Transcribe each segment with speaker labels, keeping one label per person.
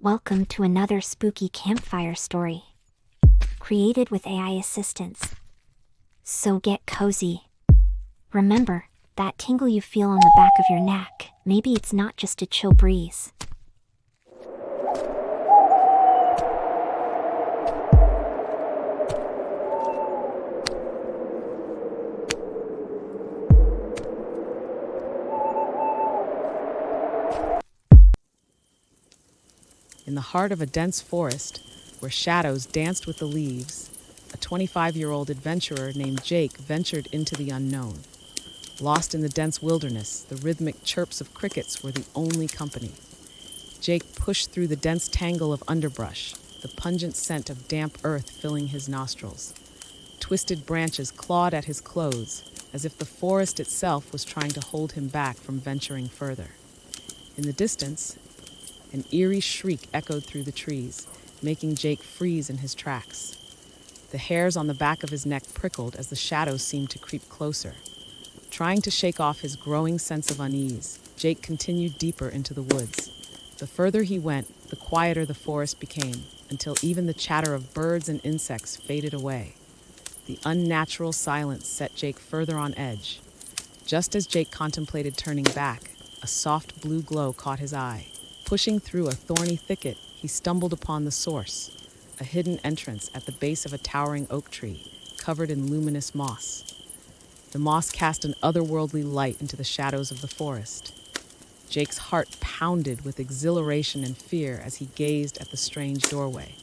Speaker 1: Welcome to another spooky campfire story, created with AI assistance. So get cozy. Remember, that tingle you feel on the back of your neck, maybe it's not just a chill breeze.
Speaker 2: In the heart of a dense forest, where shadows danced with the leaves, a 25-year-old adventurer named Jake ventured into the unknown. Lost in the dense wilderness, the rhythmic chirps of crickets were the only company. Jake pushed through the dense tangle of underbrush, the pungent scent of damp earth filling his nostrils. Twisted branches clawed at his clothes, as if the forest itself was trying to hold him back from venturing further. In the distance, an eerie shriek echoed through the trees, making Jake freeze in his tracks. The hairs on the back of his neck prickled as the shadows seemed to creep closer. Trying to shake off his growing sense of unease, Jake continued deeper into the woods. The further he went, the quieter the forest became, until even the chatter of birds and insects faded away. The unnatural silence set Jake further on edge. Just as Jake contemplated turning back, a soft blue glow caught his eye. Pushing through a thorny thicket, he stumbled upon the source, a hidden entrance at the base of a towering oak tree, covered in luminous moss. The moss cast an otherworldly light into the shadows of the forest. Jake's heart pounded with exhilaration and fear as he gazed at the strange doorway.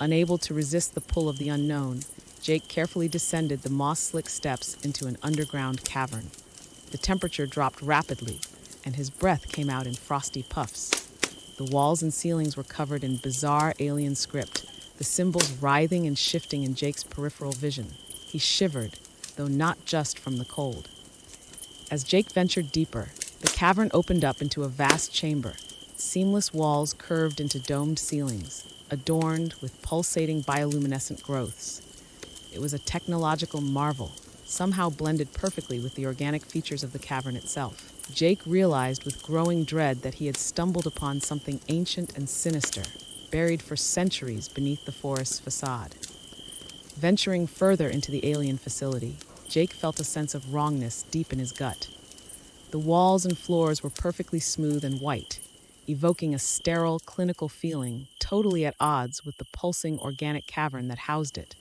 Speaker 2: Unable to resist the pull of the unknown, Jake carefully descended the moss-slick steps into an underground cavern. The temperature dropped rapidly, and his breath came out in frosty puffs. The walls and ceilings were covered in bizarre alien script, the symbols writhing and shifting in Jake's peripheral vision. He shivered, though not just from the cold. As Jake ventured deeper, the cavern opened up into a vast chamber. Seamless walls curved into domed ceilings, adorned with pulsating bioluminescent growths. It was a technological marvel, somehow blended perfectly with the organic features of the cavern itself. Jake realized with growing dread that he had stumbled upon something ancient and sinister, buried for centuries beneath the forest's facade. Venturing further into the alien facility, Jake felt a sense of wrongness deep in his gut. The walls and floors were perfectly smooth and white, evoking a sterile, clinical feeling totally at odds with the pulsing organic cavern that housed it.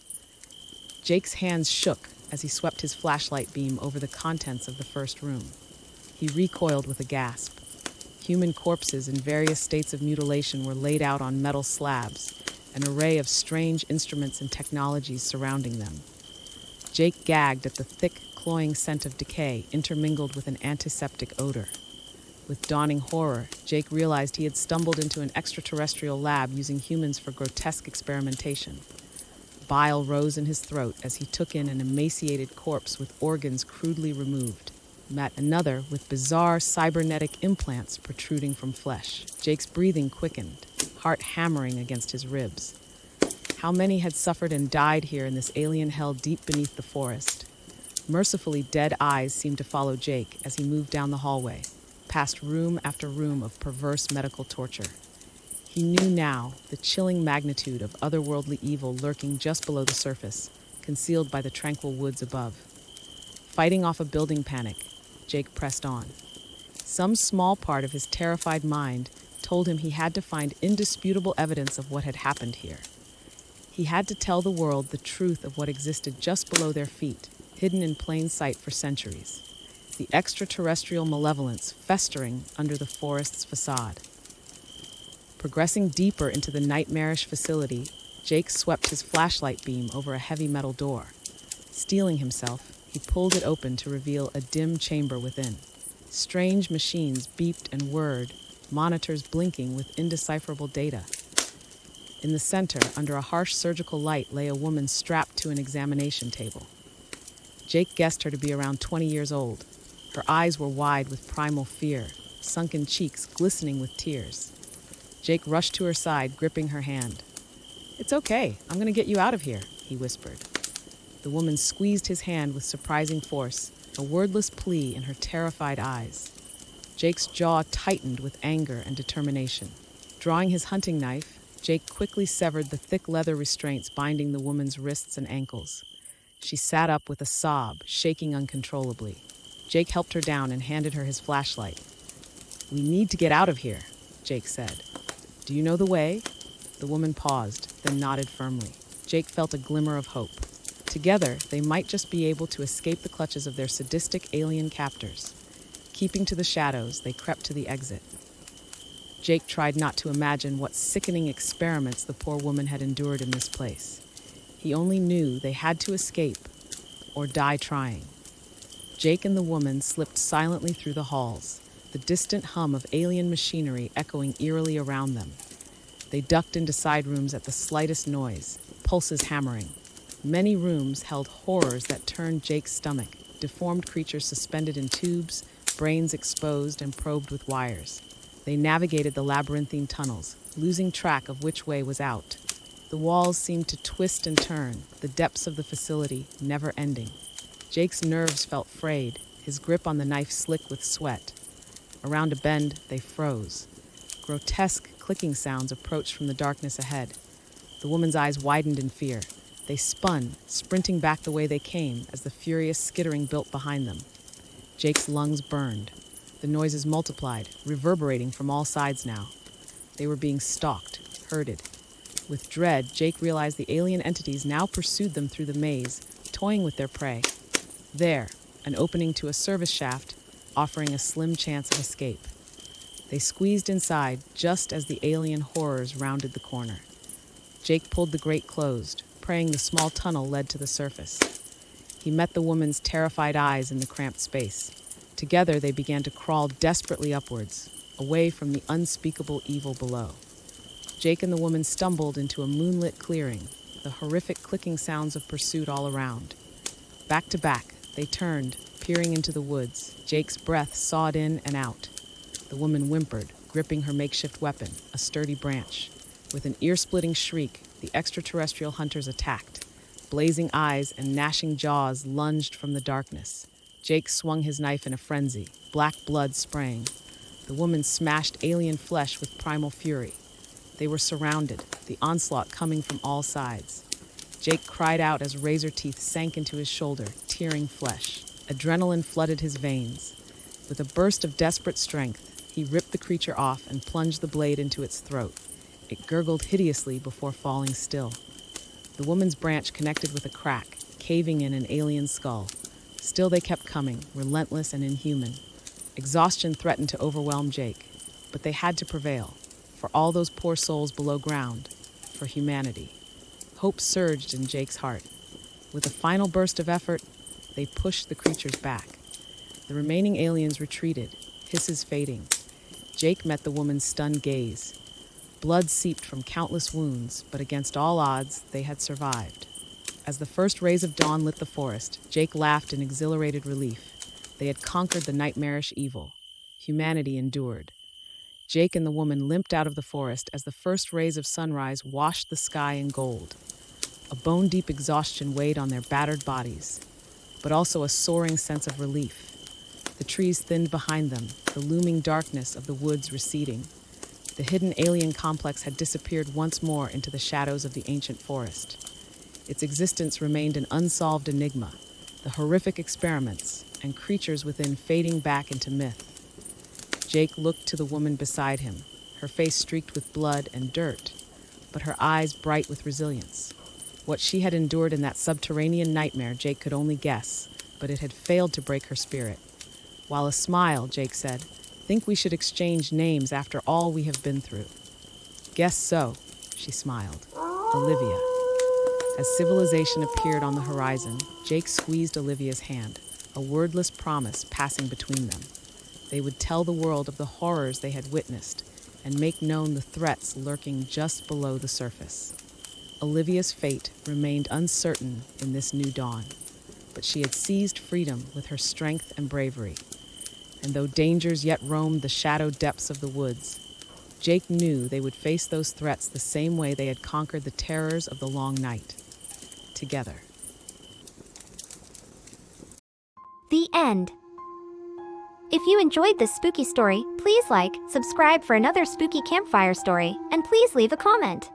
Speaker 2: Jake's hands shook as he swept his flashlight beam over the contents of the first room. He recoiled with a gasp. Human corpses in various states of mutilation were laid out on metal slabs, an array of strange instruments and technologies surrounding them. Jake gagged at the thick, cloying scent of decay intermingled with an antiseptic odor. With dawning horror, Jake realized he had stumbled into an extraterrestrial lab using humans for grotesque experimentation. Bile rose in his throat as he took in an emaciated corpse with organs crudely removed. Met another with bizarre cybernetic implants protruding from flesh. Jake's breathing quickened, heart hammering against his ribs. How many had suffered and died here in this alien hell deep beneath the forest? Mercifully, dead eyes seemed to follow Jake as he moved down the hallway, past room after room of perverse medical torture. He knew now the chilling magnitude of otherworldly evil lurking just below the surface, concealed by the tranquil woods above. Fighting off a building panic, Jake pressed on. Some small part of his terrified mind told him he had to find indisputable evidence of what had happened here. He had to tell the world the truth of what existed just below their feet, hidden in plain sight for centuries. The extraterrestrial malevolence festering under the forest's facade. Progressing deeper into the nightmarish facility, Jake swept his flashlight beam over a heavy metal door. Steeling himself, he pulled it open to reveal a dim chamber within. Strange machines beeped and whirred, monitors blinking with indecipherable data. In the center, under a harsh surgical light, lay a woman strapped to an examination table. Jake guessed her to be around 20 years old. Her eyes were wide with primal fear, sunken cheeks glistening with tears. Jake rushed to her side, gripping her hand. "It's okay, I'm going to get you out of here," he whispered. The woman squeezed his hand with surprising force, a wordless plea in her terrified eyes. Jake's jaw tightened with anger and determination. Drawing his hunting knife, Jake quickly severed the thick leather restraints binding the woman's wrists and ankles. She sat up with a sob, shaking uncontrollably. Jake helped her down and handed her his flashlight. "We need to get out of here," Jake said. "Do you know the way?" The woman paused, then nodded firmly. Jake felt a glimmer of hope. Together, they might just be able to escape the clutches of their sadistic alien captors. Keeping to the shadows, they crept to the exit. Jake tried not to imagine what sickening experiments the poor woman had endured in this place. He only knew they had to escape or die trying. Jake and the woman slipped silently through the halls, the distant hum of alien machinery echoing eerily around them. They ducked into side rooms at the slightest noise, pulses hammering. Many rooms held horrors that turned Jake's stomach, deformed creatures suspended in tubes, brains exposed and probed with wires. They navigated the labyrinthine tunnels, losing track of which way was out. The walls seemed to twist and turn, the depths of the facility never ending. Jake's nerves felt frayed, his grip on the knife slick with sweat. Around a bend, they froze. Grotesque clicking sounds approached from the darkness ahead. The woman's eyes widened in fear. They spun, sprinting back the way they came as the furious skittering built behind them. Jake's lungs burned. The noises multiplied, reverberating from all sides now. They were being stalked, herded. With dread, Jake realized the alien entities now pursued them through the maze, toying with their prey. There, an opening to a service shaft, offering a slim chance of escape. They squeezed inside just as the alien horrors rounded the corner. Jake pulled the grate closed, praying the small tunnel led to the surface. He met the woman's terrified eyes in the cramped space. Together, they began to crawl desperately upwards, away from the unspeakable evil below. Jake and the woman stumbled into a moonlit clearing, the horrific clicking sounds of pursuit all around. Back to back, they turned, peering into the woods. Jake's breath sawed in and out. The woman whimpered, gripping her makeshift weapon, a sturdy branch. With an ear-splitting shriek, the extraterrestrial hunters attacked. Blazing eyes and gnashing jaws lunged from the darkness. Jake swung his knife in a frenzy, black blood spraying. The woman smashed alien flesh with primal fury. They were surrounded, the onslaught coming from all sides. Jake cried out as razor teeth sank into his shoulder, tearing flesh. Adrenaline flooded his veins. With a burst of desperate strength, he ripped the creature off and plunged the blade into its throat. It gurgled hideously before falling still. The woman's branch connected with a crack, caving in an alien skull. Still they kept coming, relentless and inhuman. Exhaustion threatened to overwhelm Jake, but they had to prevail. For all those poor souls below ground, for humanity. Hope surged in Jake's heart. With a final burst of effort, they pushed the creatures back. The remaining aliens retreated, hisses fading. Jake met the woman's stunned gaze. Blood seeped from countless wounds, but against all odds, they had survived. As the first rays of dawn lit the forest, Jake laughed in exhilarated relief. They had conquered the nightmarish evil. Humanity endured. Jake and the woman limped out of the forest as the first rays of sunrise washed the sky in gold. A bone-deep exhaustion weighed on their battered bodies, but also a soaring sense of relief. The trees thinned behind them, the looming darkness of the woods receding. The hidden alien complex had disappeared once more into the shadows of the ancient forest. Its existence remained an unsolved enigma, the horrific experiments, and creatures within fading back into myth. Jake looked to the woman beside him, her face streaked with blood and dirt, but her eyes bright with resilience. What she had endured in that subterranean nightmare, Jake could only guess, but it had failed to break her spirit. While a smile, Jake said, "Think we should exchange names after all we have been through?" "Guess so," she smiled. "Olivia." As civilization appeared on the horizon, Jake squeezed Olivia's hand, a wordless promise passing between them. They would tell the world of the horrors they had witnessed and make known the threats lurking just below the surface. Olivia's fate remained uncertain in this new dawn, but she had seized freedom with her strength and bravery. And though dangers yet roamed the shadowed depths of the woods, Jake knew they would face those threats the same way they had conquered the terrors of the long night. Together.
Speaker 1: The end. If you enjoyed this spooky story, please like, subscribe for another spooky campfire story, and please leave a comment.